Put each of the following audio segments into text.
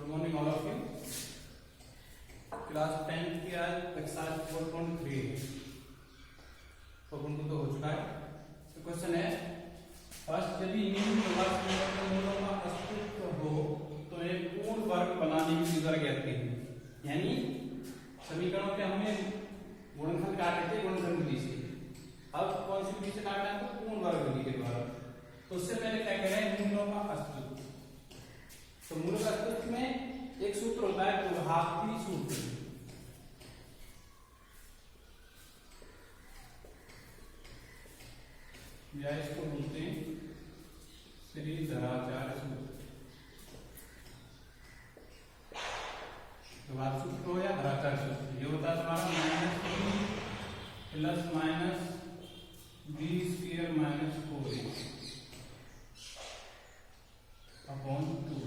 Good morning all of you. Class 10 की आज exercise 4.3 तो हो चुका है। तो क्वेश्चन है, फर्स्ट यदि निम्न मूलों का अस्तित्व हो तो एक पूर्ण वर्ग बनाने की जरूरत कहते हैं। यानी समीकरणों के हमने गुणनखंड काटे थे गुणनखंड विधि से, अब कौन सी विधि से काटना है तो पूर्ण वर्ग विधि के द्वारा। तो उससे पहले क्या कह रहे हैं, मूलों का अस्तित्व। तो मूल का अस्तित्व में एक सूत्र होता है प्रभावी सूत्र। या इसको बोलते हैं श्रीधराचार्य सूत्र। प्रभावी सूत्र हो या धराचार्य सूत्र, ये होता है तुम्हारा plus minus b square minus 4a upon 2।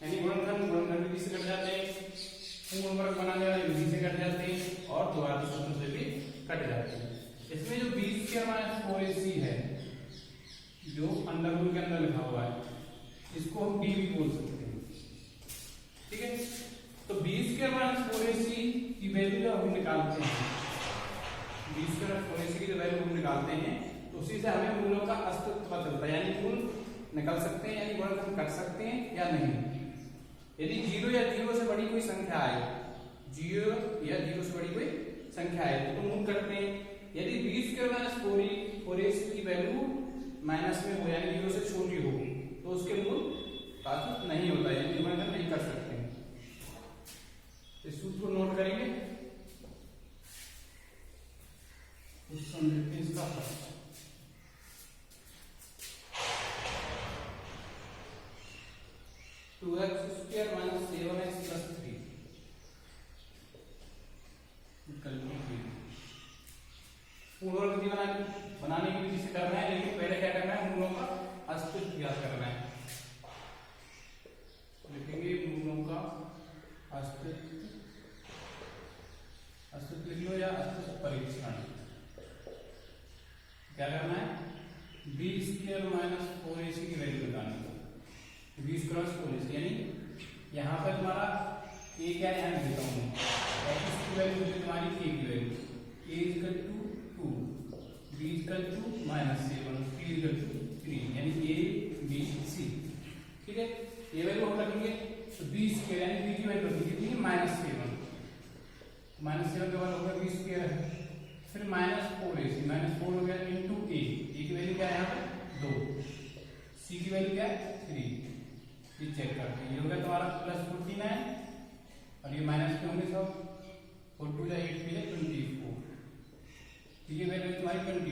यानी गुणनखंड विधि से कट जाते हैं, पूर्ण वर्ग बनाने वाली विधि से कट जाते हैं और द्विघात सूत्र से भी कट जाते हैं। इसमें जो बी स्क्वायर माइनस 4ac है जो अंडर रूट के अंदर लिखा हुआ है, इसको हम b भी बोल सकते हैं। ठीक है, तो बी स्क्वायर माइनस 4ac की वैल्यू जब हम निकालते हैं, बी स्क्वायर माइनस 4ac की जो वैल्यू हम निकालते हैं तो उसी से हमें मूलों का अस्तित्व पता चलता है। यानी मूल निकल सकते हैं, यानी गुणनखंड कर सकते हैं या नहीं। यदि 0 या 0 से बड़ी कोई संख्या आए, 0 या 0 से बड़ी कोई संख्या आए तो मूल करते हैं। यदि b स्क्वायर माइनस 4ac की वैल्यू माइनस में हो यानी 0 से छोटी हो तो उसके मूल का अस्तित्व नहीं होता, यानी गुणनखंड नहीं कर सकते हैं। इस सूत्र को नोट करेंगे, इसका 2x square minus 7x plus 3 पूर्ण वर्ग विधि बनाने की विधि से करना है, लेकिन पहले क्या करना है, मूलों का अस्तित्व ज्ञात करना है। लिखेंगे मूलों का अस्तित्व लिख लो या अस्तित्व परीक्षण। क्या करना है, बी स्क्वायर माइनस 4ac की वैल्यू निकालनी है। बी स्क्वायर 4ac यानी यहाँ पर तुम्हारा a क्या है, यहाँ देता हूँ x की वैल्यू है तुम्हारी a की value, a equal to 2, b equal to minus 7, c equal to 3, यानी a b c। ठीक है, ये वैल्यू हम रखेंगे। तो b स्क्वायर यानी b की वैल्यू कितनी है, माइनस 7, माइनस 7 का वन होगा b स्क्वायर है, फिर माइनस 4ac, माइनस 4 हो गया इंटू a की वैल्यू क्या है यहाँ पे 2, c की वैल्यू क्या है 3। ये चेक करते हैं, ये हो गया तुम्हारा प्लस 49 और ये माइनस के होंगे सब, 4 2 या 8 भी है 24। तो ये वैल्यू तुम्हारी 25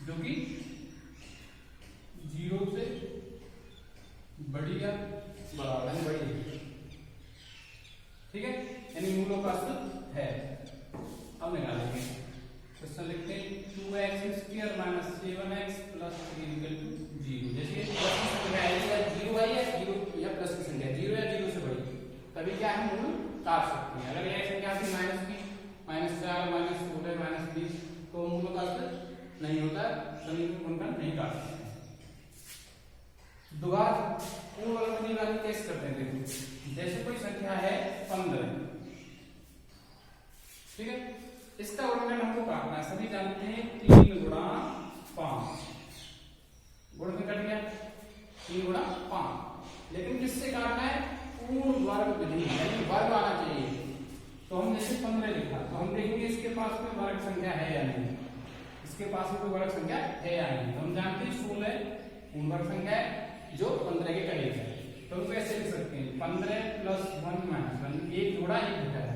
जो कि 0 से बड़ी या बराबर है, बड़ी है। ठीक है, यानी मूलों का अस्तित्व है। अब निकालेंगे, क्वेश्चन लिखते हैं 2x square minus 7x plus 3 equal to 0। जैसे प्लस की संख्या आएगी या 0 आई या 0 या प्लस की संख्या 0 या 0 से बड़ी, तभी क्या है मूल काट सकते हैं। अगर यह संख्या थी माइनस की, माइनस 4 माइनस 16 माइनस 20 तो मूलों का अस्तित्व नहीं होता, समीकरण गुणनखंड नहीं काट सकते। द्विघात पूर्ण वर्ग विधि वाली कैसे करते हैं, देखो जैसे कोई संख्या है 15, ठीक है, इसका गुणनखंड हमको काटना है। सभी जानते हैं 3 गुणा 5, गुणनखंड कट गया 3 गुणा 5, लेकिन किससे काटना है, पूर्ण वर्ग विधि, यानी वर्ग आना चाहिए। तो हम जैसे 15 लिखा तो हम देखेंगे इसके पास कोई वर्ग संख्या है या नहीं, इसके पास कोई वर्ग संख्या है या नहीं। तो हम जानते हैं 16 पूर्ण वर्ग संख्या है जो 15 के करीब है। तो हम कैसे लिख सकते हैं, 15 प्लस 1 माइनस 1, एक जोड़ा एक घटा है,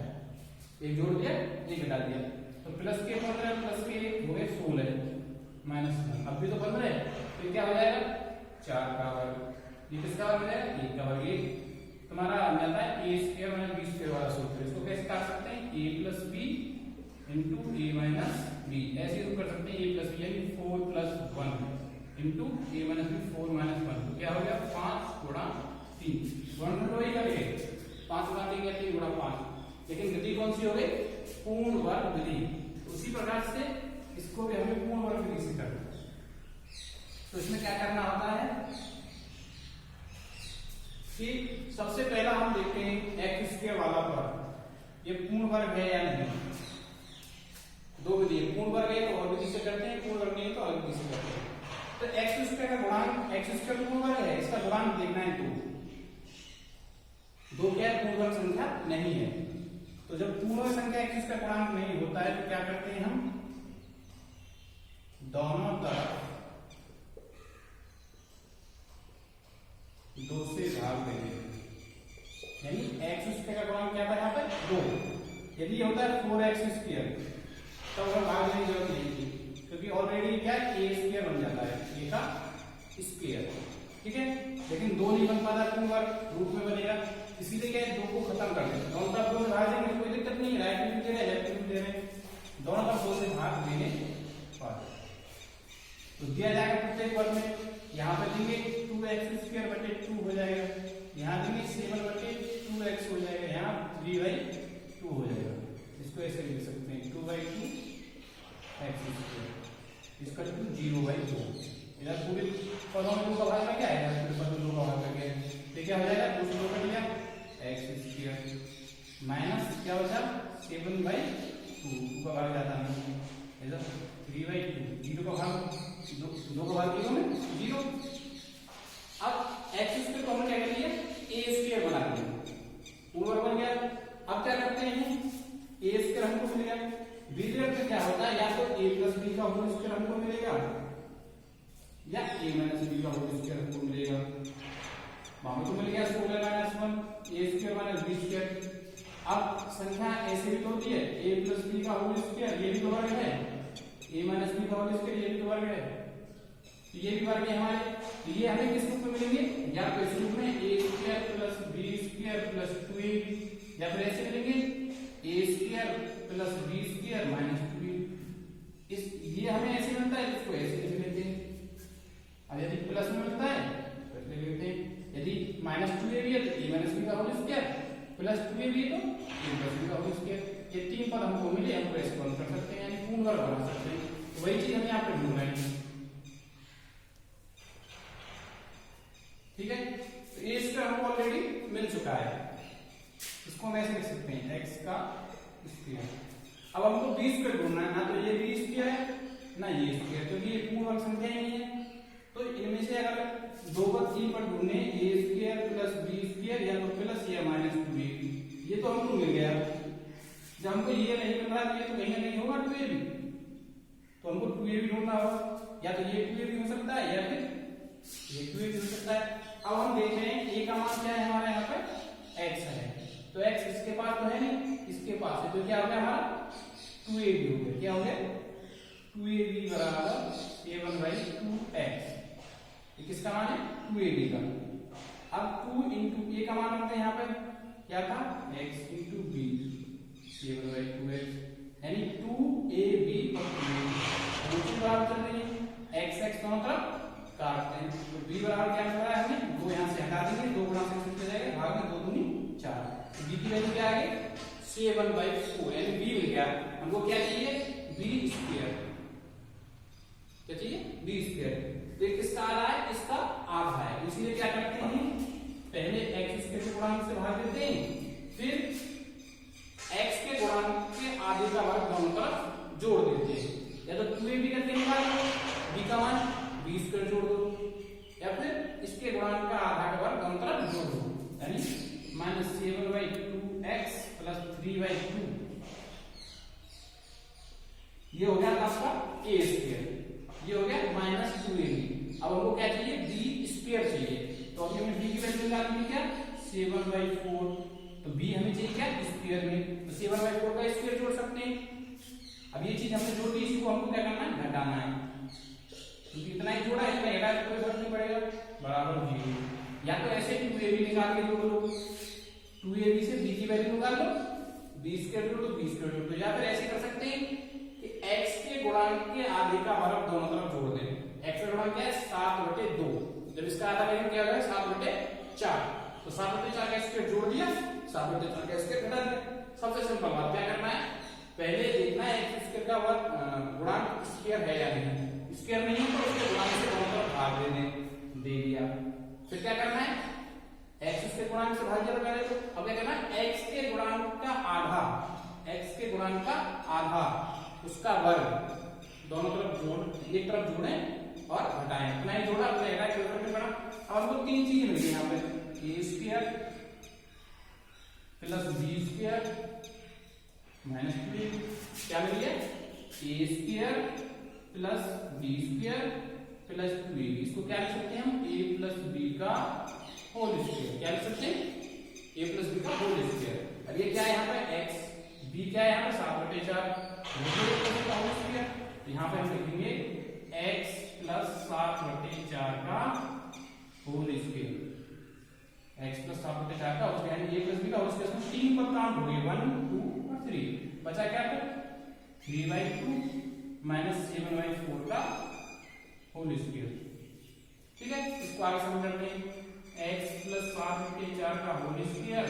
एक जोड़ दिया एक घटा दिया, तो प्लस के 15 प्लस के हो गए 16 माइनस 1, अब भी तो 15 है, तो क्या हो जाएगा 4 का वर्ग। ये किसका वर्ग है, 1 का वर्ग। ये तुम्हारा जाता है a square minus b square वाला सूत्र। इसको कैसे काट सकते हैं, a plus b into a minus b, ऐसे तो कर सकते हैं a प्लस b यानी 4 plus 1 into a minus b, 4 minus 1, तो क्या हो गया 5 गुणा 3। गुणनखंड वही करेंगे 5 गुणा 3 3 गुणा 5, लेकिन विधि कौन सी हो गई, पूर्ण वर्ग विधि। उसी प्रकार से इसको भी हमें पूर्ण वर्ग विधि से करना है। तो इसमें क्या करना होता है, कि सबसे पहला हम देखते हैं एक्स स्क्वायर वाला पर ये पूर्ण वर्ग है या नहीं। दो विधि है, पूर्ण वर्ग है तो और विधि से करते हैं, पूर्ण वर्ग नहीं है तो अलग विधि से करते हैं। तो एक्स स्क्वायर का गुणांक, एक्स स्क्वायर पूर्ण वर्ग है, इसका गुणांक देखना है 2। 2 क्या है? पूर्ण वर्ग संख्या नहीं है। तो जब पूर्ण वर्ग संख्या एक्स का गुणांक नहीं होता है तो क्या करते हैं हम, दोनों तरफ 2 से भाग देंगे। यानी एक्स स्क्वायर का गुणांक क्या था यहाँ पर? 2। यदि होता है 4x स्क्वायर तो अगर भाग लेने की जरूरत नहीं थी, क्योंकि ऑलरेडी क्या है, ए स्क्वायर बन जाता है, ए का स्क्वायर। ठीक है, लेकिन 2 नहीं बन पाता, पूर्ण वर्ग रूप में बनेगा, इसीलिए क्या है 2 को खत्म कर देते हैं। दोनों तरफ 2 से भाग देंगे, कोई दिक्कत नहीं है, राइट में भी दे रहे हैं, लेफ्ट में भी दे रहे हैं, दोनों तरफ 2 से भाग देने पर तो दिया जाएगा प्रत्येक वर्ग में। यहाँ पे देंगे 2x स्क्वायर बटे 2 हो जाएगा, यहाँ देंगे 7 बटे 2x हो जाएगा, यहाँ 3/2 हो जाएगा। इसको ऐसे लिख सकते हैं 2/2 x स्क्वायर, इसका 0/2। इधर पूरे पदों में 2 का भाग क्या है, पूरे पदों में 2 का भाग करके तो क्या हो जाएगा, 2 से 2 कट गया, x स्क्वायर माइनस क्या हो जाएगा 7/2 का भाग जाता है इधर 3/2, 0 का भाग 2 का भाग 0 में 0। अब x स्क्वायर को हमने क्या कर लिया, a स्क्वायर बना दिया, पूर्ण वर्ग बन गया। अब क्या करते हैं, a स्क्वायर हमको मिल गया, b स्क्वायर क्या होता है, या तो a प्लस b का होल स्क्वायर हमको मिलेगा या a माइनस b का होल स्क्वायर हमको मिलेगा। वहां तो मिल गया 16 minus 1 a square minus b square. अब संख्या ऐसे भी होती है, a प्लस b का होल स्क्वायर, ये भी तो वर्ग है, a माइनस b का होल स्क्वायर, ये भी तो वर्ग है, तो ये भी वर्ग है हमारे। तो ये हमें किस रूप में मिलेंगे, या तो इस रूप में a square plus b square plus 2ab, या फिर ऐसे मिलेंगे a square plus b square minus 2b। इस ये हमें ऐसे मिलता है, इसको ऐसे लिख लेते हैं। अब यदि प्लस में मिलता है तो ऐसे लिख लेते हैं, यदि माइनस 2ab है तो a माइनस b का होल स्क्वायर, प्लस 2ab है तो a प्लस b का होल स्क्वायर। ये 3 पद हमको मिले, हम ऐसे बंद कर सकते हैं, यानी पूर्ण वर्ग बना सकते हैं। तो वही चीज हम यहाँ पे ढूंढ रहे हैं। ठीक है, तो ए स्क्वायर हमको ऑलरेडी मिल चुका है, इसको हम ऐसे लिख सकते हैं x का स्क्वायर। अब हमको b स्क्वायर ढूंढना है, ना तो ये b स्क्वायर है ना ये स्क्वायर, क्योंकि ये पूर्ण वर्ग संख्या ही नहीं है। तो इनमें से अगर 2 पर 3 पर ढूंढने a square plus b square या तो प्लस या माइनस 2ab, ये तो हमको मिल गया। जब हमको ये नहीं मिल रहा तो ये तो कहीं ना कहीं होगा 2ab, तो हमको 2ab ढूंढना होगा, या तो ये 2ab हो सकता है या फिर ये 2ab हो सकता है। अब हम देख रहे हैं a का मान क्या है हमारे यहाँ पे x है, तो x इसके पास तो है नहीं, इसके पास है, तो क्या हो गया हमारा 2ab हो गया। क्या हो गया 2ab बराबर 7/2x, ये किसका मान है 2ab का। अब 2 इंटू a का मान रखते हैं यहाँ पे क्या था x इंटू b 7/2x, यानी 2ab और 2ab बराबर चल रही है, x दोनों तरफ काटते हैं, तो b बराबर क्या मिल रहा है हमें, 2 यहाँ से हटा देंगे, 2 गुणा से कितने जाएगा, भाग में 2 दूनी 4, तो b की वैल्यू क्या आ गई 7/4, यानी b मिल गया। हमको क्या चाहिए b स्क्वायर, क्या चाहिए b स्क्वायर। तो ये किसका आ रहा है, इसका आधा है, इसलिए क्या करते हैं पहले x स्क्वायर के गुणांक से भाग देते हैं, फिर x के गुणांक के आधे का वर्ग दोनों तरफ जोड़ देते हैं, या तो 2ab करके निकाल लो, b का मान b स्क्वायर जोड़ दो, या फिर इसके गुणांक का आधा का वर्ग दोनों तरफ जोड़ दो, यानी -7/2x प्लस 3/2, ये हो गया आपका a स्क्वायर, ये हो गया -2ab। अब हमको क्या चाहिए b स्क्वायर चाहिए, तो अभी हमें b की वैल्यू निकालनी है क्या 7/4, तो b हमें चाहिए क्या स्क्वायर में, तो 7/4 का स्क्वायर जोड़ सकते हैं। अब ये चीज हमने जोड़ दी, इसको हमको क्या करना है घटाना है, क्योंकि इतना ही जोड़ा है, इतना घटा के कोई फर्क नहीं पड़ेगा, बराबर 0। या तो ऐसे 2ab निकाल के जोड़ लो, 2ab से b की वैल्यु निकाल लो, b स्क्वायर जोड़ दो, b स्क्वायर जोड़ दो, या फिर ऐसे कर सकते हैं कि x के गुणांक के आधे का वर्ग दोनों तरफ जोड़ दें। x का गुणांक क्या है 7/2, जब इसका आधा करेंगे क्या होगा 7/4, तो 7/4 का स्क्वायर जोड़ दिया, 7/4 का स्क्वायर घटा दिया। सबसे सिंपल बात क्या करना है, पहले देखना है x स्क्वायर का वर्ग गुणांक स्क्वायर है या नहीं, स्क्वायर नहीं तो उसके गुणांक से दोनों तरफ भाग दे दिया। फिर क्या करना है x गुणांक से भाग दिया मैंने, तो अब क्या करना है, x के गुणांक का आधा, x के गुणांक का आधा उसका वर्ग, दोनों तरफ जोड़, एक तरफ जोड़े और घटाएं, अपना ही जोड़ा अपना घटाए, कोई फर्क नहीं पड़ा। अब हमको तीन चीज मिल गई यहाँ पे, a square plus b square minus 2, क्या मिल गया, a square plus b square plus 2ab, इसको क्या लिख सकते हैं हम, a प्लस b का होल स्क्वायर, क्या लिख सकते हैं, a प्लस b का होल स्क्वायर। अब ये क्या है यहाँ पे x, b क्या है यहाँ पे 7/4, होल स्क्वायर, यहाँ पे हम लिखेंगे x प्लस 7/4 का होल स्क्वायर, x प्लस 7/4 का होल स्क्वायर, यानी a प्लस b का होल स्क्वायर, 3 पर काउंट हो गए, 1 2 और 3, बचा क्या तो 3/2 माइनस 7/4 का होल स्क्वायर। ठीक है, इसको आगे समझते हैं, x प्लस 7/4 का होल स्क्वायर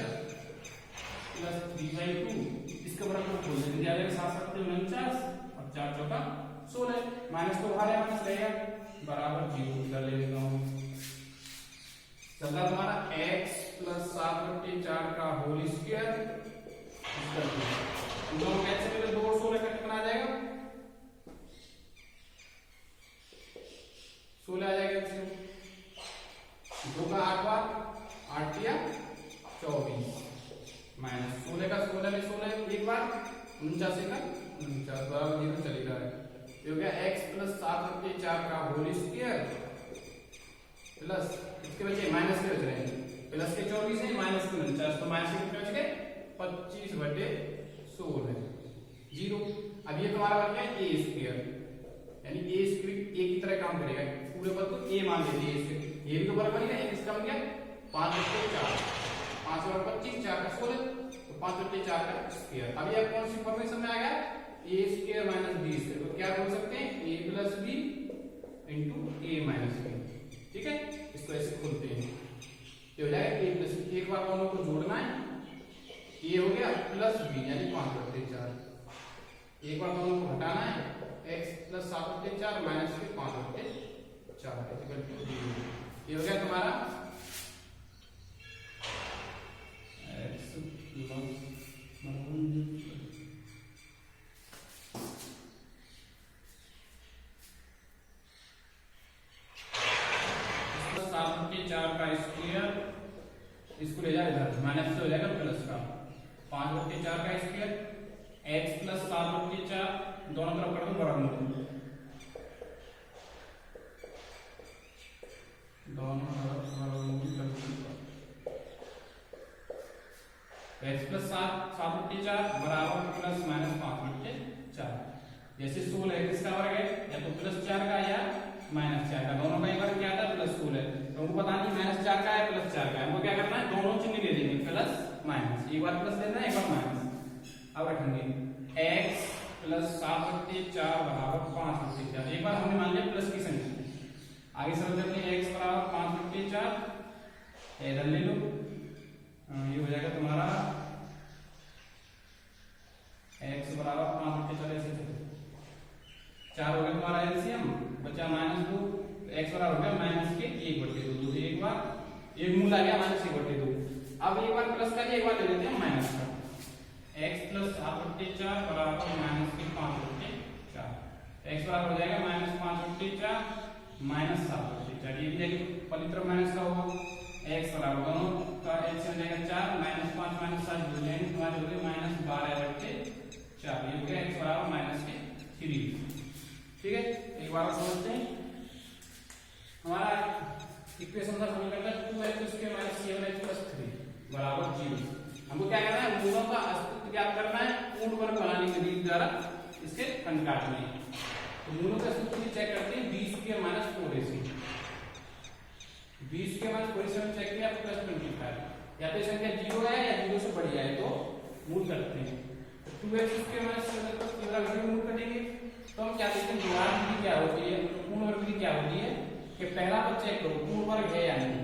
प्लस 3/2, इसके बराबर को खोल देंगे, आ जाएगा 7 7 49 और 4 चौका 16, माइनस तो बाहर है, माइनस रहेगा, बराबर 0 कर लेता हूं। चलता तुम्हारा x प्लस 7/4 का होल स्क्वायर, दोनों कैंसिल करके 2 और 16 का कितना आ जाएगा, 16 आ जाएगा, 2 का 8 बार 8 या 24 माइनस 16 का 16 में 16 एक बार 49 का 49 बराबर 0 चलेगा। ये हो गया x प्लस 7/4 का होल स्क्वायर प्लस इसके बचे माइनस के बच रहे हैं, प्लस के 24 है माइनस के 49, तो माइनस के कितने बच गए 25/16 0। अब ये तुम्हारा बन गया a स्क्वायर, यानी a स्क्वायर a की तरह काम करेगा, पूरे पद को a मान लेते हैं, ये भी तो बराबर बनेगा, इसका बन गया 5/4, 5 और 25 4 का 16, तो 5/4 का स्क्वायर। अभी आप कौन सी फॉर्मेशन में आ गया, a square minus b square, तो क्या बोल सकते हैं a plus b into a minus b। ठीक है, इसको ऐसे खोलते हैं, ये हो जाएगा a प्लस b, एक बार दोनों को जोड़ना है, a हो गया प्लस b यानी 5/4, एक बार दोनों को हटाना है, x प्लस 7/4 माइनस 5/4, ये हो गया तुम्हारा x प्लस 7/4 का स्क्वायर, इसको ले जाए इधर, माइनस से हो जाएगा प्लस का 5/4 का स्क्वायर, x प्लस 7/4 दोनों तरफ कर दो बराबर, दोनों तरफ x प्लस 7/4 बराबर प्लस माइनस 5/4, जैसे 16 है किसका वर्ग है, या तो प्लस 4 का या माइनस 4 का, दोनों का एक वर्ग क्या था प्लस 16 है, तो हमको पता नहीं माइनस 4 का है प्लस 4 का है, हमको क्या करना है दोनों चिन्ह ले लेंगे, प्लस माइनस, एक बार प्लस लेना है एक बार माइनस। अब रखेंगे x प्लस 7/4 बराबर 5/4, एक बार हमने मान लिया प्लस की संख्या, आगे समझ लेते हैं x बराबर 5/4, इधर ले लो, ये हो जाएगा तुम्हारा x बराबर 5/4, ऐसे चलो 4 हो गया तुम्हारा एलसीएम, बचा -2, x बराबर हो गया माइनस के 1/2, तो एक बार एक मूल आ गया -1/2, अब एक बार प्लस का एक बार ले लेते हैं माइनस का, x प्लस 7/4 बराबर माइनस के 5/4, x बराबर हो जाएगा -5/4 माइनस 7/4, ये भी जाएगी पहली तरफ माइनस का होगा, x बराबर दोनों का एलसीएम हो जाएगा 4 -5 -7 हो जाएंगे तुम्हारे हो गए -12/4, ये हो गया x बराबर -3। ठीक है, एक बार समझते हैं, हमारा इक्वेशन का समीकरण 2x स्क्वायर 7x + 3 बराबर 0। हमको क्या करना है, मूलों का अस्तित्व ज्ञात करना है पूर्ण वर्ग बनाने के रीति द्वारा, इसके खंड काटने हैं, तो मूलों का अस्तित्व चेक करते हैं, b square minus 4ac, b square minus 4ac में चेक किया प्लस 25, या तो संख्या 0 है या 0 से बड़ी है तो मूल करते हैं, तो 2x स्क्वायर माइनस 7x + 3 मूल करेंगे, तो हम क्या देखते हैं गुणांक विधि क्या होती है, पूर्ण वर्ग विधि क्या होती है कि पहला पद चेक करो पूर्ण वर्ग है या नहीं,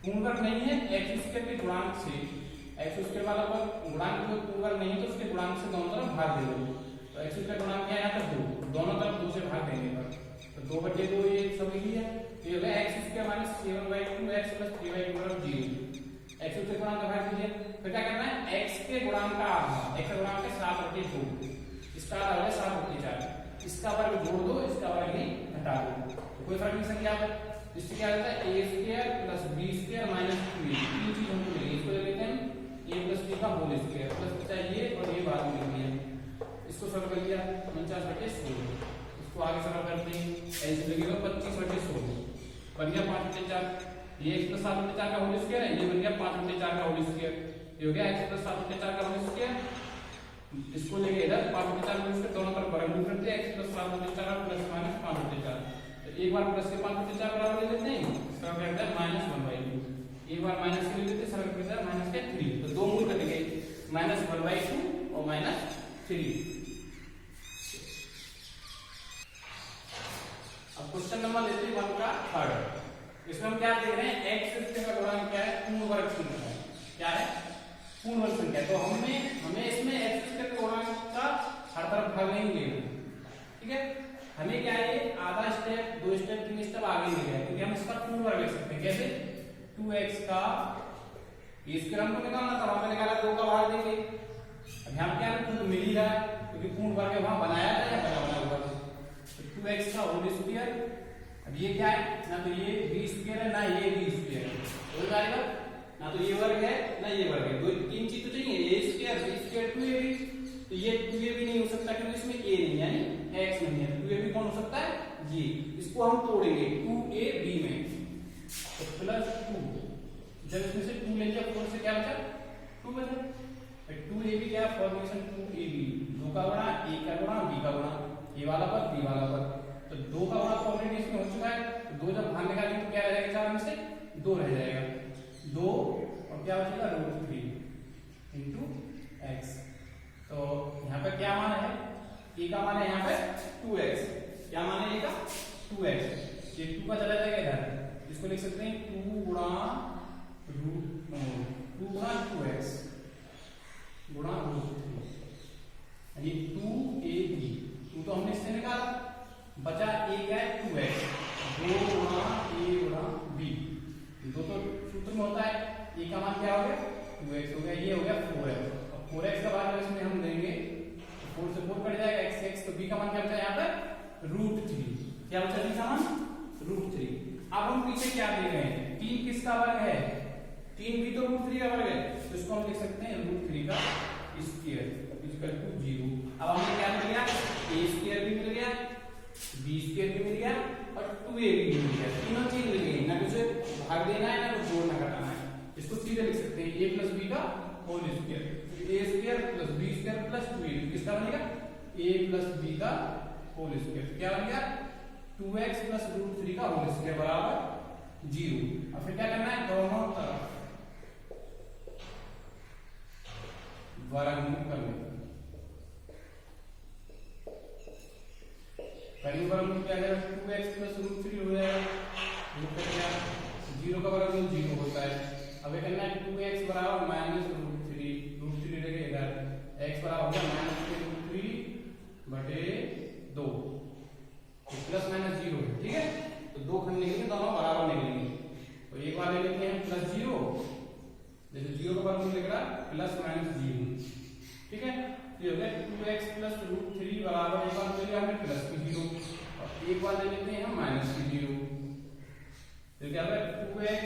पूर्ण वर्ग नहीं है x स्क्वायर के गुणांक से, x स्क्वायर वाला पद गुणांक में पूर्ण वर्ग नहीं है तो उसके गुणांक से दोनों तरफ भाग दे दो, तो x स्क्वायर गुणांक क्या है यहाँ पर 2, दोनों तरफ 2 से भाग देंगे पर, तो 2/2 ये सब लिख लिया, तो ये होगा x square minus 7/2x + 3/2 0, x से गुणांक का भाग कीजिए। फिर क्या करना है, x के गुणांक का आधा, x का गुणांक है 7/2, इसका आधा है 7/4, इसका वर्ग जोड़ दो, इसका वर्ग ही घटा दो, तो कोई फर्क नहीं संख्या पर। इससे क्या होता है a square plus b square minus 2a, तीन चीज हमको मिलेगी, इसको ले लेते हैं a प्लस b का होल स्क्वायर प्लस बचा ये और ये बाद में लिख दिया, इसको सरल कर दिया 49/16, इसको आगे सरल करते हैं, ऐसे लगेगा 25/16 बन गया 5/4, ये x प्लस 7/4 का होल स्क्वायर है, ये बन गया 5/4 का होल स्क्वायर, ये हो गया x प्लस 7/4 का होल स्क्वायर, इसको लेके इधर 5/4 को इसके दोनों तरफ वर्गमूल करते हैं, x प्लस 7/4 प्लस माइनस 5/4, तो एक बार प्लस के 5/4 बराबर ले लेते हैं, इसका क्या होता है -1/2, एक बार माइनस के ले लेते हैं, सरल करते हैं माइनस के 3, तो दो मूल कटेंगे -1/2 और -3। अब क्वेश्चन नंबर लेते हैं 1 का थर्ड, इसमें हम क्या देख रहे हैं, x संख्या का गुणांक क्या है, पूर्ण वर्ग संख्या है, क्या है पूर्ण वर्ग संख्या, तो हमें इसमें x के गुणांक का हर तरफ भाग नहीं लेना, ठीक है, हमें क्या है आधा स्टेप, दो स्टेप, तीन स्टेप आगे ले गए, क्योंकि हम इसका पूर्ण वर्ग लिख सकते हैं, कैसे 2x का इसके हमको निकालना था, वहां पे निकाला 2 का भाग देंगे, अब यहाँ क्या है मिल ही रहा है, क्योंकि पूर्ण वर्ग वहां बनाया था या बना हुआ था, 2x का होल स्क्वायर, अब ये क्या है, ना तो ये b स्क्वायर है ना ये b स्क्वायर है, कोई जाएगा ना तो ये वर्ग है ना ये वर्ग है, दो तीन चीज तो चाहिए, a square b square 2ab, तो ये 2ab नहीं हो सकता क्योंकि इसमें a नहीं यानी x नहीं है, 2ab कौन हो सकता है ये, इसको हम तोड़ेंगे 2ab में, तो प्लस 2, जब इसमें से 2 ले लिया 4 से क्या बचा 2 बचा, 2ab क्या फॉर्मेशन 2ab, 2 का गुणा a का गुणा b का गुणा, ये वाला पर बी वाला पर, तो 2 का गुणा तो ऑलरेडी इसमें हो चुका है, तो 2 जब भाग निकालेंगे तो क्या रह जाएगा, 4 में से 2 रह जाएगा, 2 और क्या बचेगा √3 into x, तो यहाँ पे क्या मान है, a का मान है यहाँ पे 2x, क्या मान है a का 2x, ये 2 का चला जाएगा इधर, इसको लिख सकते हैं 2 गुणा 2x गुणा √3, ये 2ab, 2 तो हमने इससे निकाला, बचा a क्या है 2x, 2 गुणा a गुणा b, 2 तो सूत्र में होता है, a का मान क्या हो गया 2x हो गया, ये हो गया 4x, अब 4x का भाग इसमें हम देंगे, 4 से 4 कट जाएगा x, तो b का मान क्या बचा यहाँ पर √3, क्या बचा b का मान √3। अब हम पीछे क्या दे रहे हैं, 3 किसका वर्ग है, 3 भी तो √3 का वर्ग है, तो इसको हम लिख सकते हैं √3 का स्क्वायर इक्वल टू 0। अब हमें क्या मिल गया, a स्क्वायर भी मिल गया, b स्क्वायर भी मिल गया और 2ab भी मिल गया, तीनों चीज मिल गई, ना कुछ भाग देना है ना कुछ जोड़ना घटाना है, इसको सीधे लिख सकते हैं a प्लस b का whole square, a square plus b square plus 2ab, किसका बनेगा a प्लस b का होल स्क्वायर, क्या बन गया 2x प्लस √3 का होल स्क्वायर बराबर 0। अब फिर क्या करना है, दोनों तरफ वर्गमूल कर लेंगे, वर्गमूल क्या है 2x प्लस √3 हो जाएगा, 0 का वर्गमूल 0 होता है, अब ये करना है 2x बराबर -√3, √3 लेके इधर x बराबर हो गया -√3/2, प्लस माइनस 0 है, ठीक है, तो 2 खंड निकलेंगे दोनों बराबर निकलेंगे, तो एक बार ले लेते हैं +0, जैसे 0 का वर्गमूल निकला +-0, ठीक है, ये हो गया 2x प्लस √3 बराबर, एक बार ले लिया हमने +0 और एक बार ले लेते हैं हम -0, तो क्या होगा 2x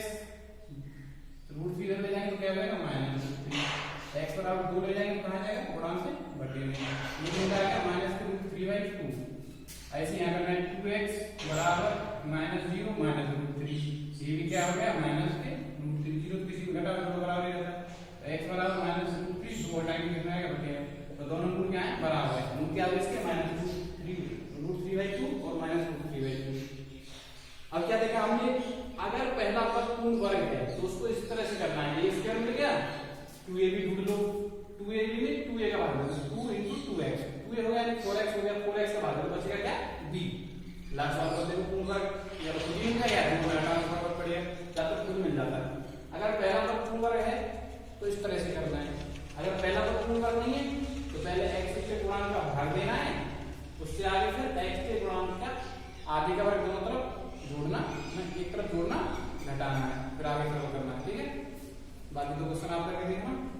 √3 इधर ले जाएंगे तो क्या हो जाएगा -3, x बराबर 2 ले जाएंगे तो कहां जाएगा गुणांक से बटे में, ये मिल जाएगा -√3/2, ऐसे यहाँ करना है 2x बराबर -0 -√3, ये भी क्या हो गया -√3, 0 तो किसी को घटा तो बराबर ही रहता है, तो x बराबर -√3, 2 हटाएंगे कितना आएगा बटे, तो दोनों रूट क्या है बराबर है, रूट क्या है इसके -√3/2 और -√3/2। अब क्या देखा हमने, अगर पहला पद पूर्ण वर्ग है तो उसको इस तरह से करना है, a स्क्वायर मिल गया 2ab ढूंढ लो, 2ab में 2a का भाग दो, 2 into 2x, 2a हो गया 4x हो गया, 4x का भाग दो, बचेगा क्या b, लास्ट वाला पद देखो पूर्ण वर्ग या तो पूर्ण का या पूर्ण का फर्क पड़ेगा, या तो पूर्ण मिल जाता है। अगर पहला पद पूर्ण वर्ग है तो इस तरह से करना है, अगर पहला पद पूर्ण वर्ग नहीं है तो पहले x के गुणांक का भाग देना है, उससे आगे फिर x के गुणांक का आधे का वर्ग दोनों तरफ जोड़ना, एक तरफ जोड़ना घटाना है, फिर आगे सरल करना है, ठीक है। बाकी तो क्वेश्चन आप करके देखना।